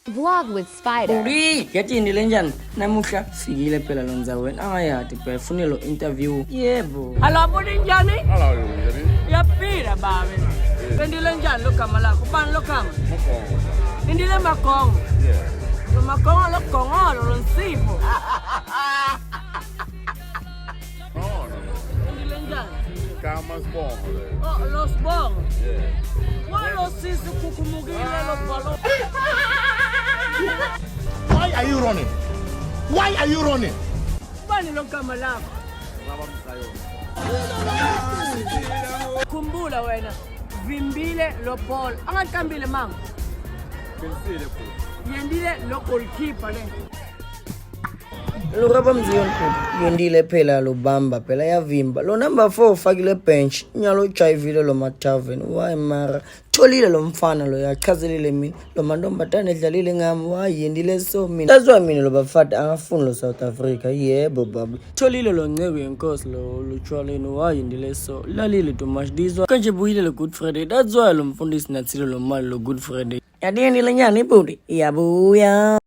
Vlog with Spider. Bhuti, yentile njan. Namuhla fikile phela lo ndzaweni angayati phela ufune lo interview. Yebo. Hello, bhuti njani? Hello, Jenny. Yaphila babe. Pendile njani lo gama lakho? Ubani lo gama? Indile Makongo. Yeah. Lo Makongo lo Gongolo lo Nsipho. Oh, Indile njani? Kama's born. Oh, lo Sibongo. Yeah. Walo sisi kukumukile lo balo. Why are you running? Why are you running? Ubani lo gama lakho? Kumbula wena. Vimbile lo ball. Angakambile mangu. Yendile lo goalkeeper le. Lo raba mziyo mkhulu. Yentile phela lo bamba phela yavimba. Lo number 4 ufakile bench. Nyalo chayivile lo mataveni. Why mara? Tholile lo mfana lo yachazelile mina. Lo mantombatane edlalile ngami. Why yentile so mina. That's why mina lo bafati angafuni lo South Africa. Yebo baba. Tholile lo ncebo yenkosi lo luchwaleni. Why yentile so. Lalile too much. Dizwa kanje buyile lo Good Friday. That's why lo mfundisi natsile lo mali lo Good Friday. Yadiyentile njani Bhuti? Iyabuya.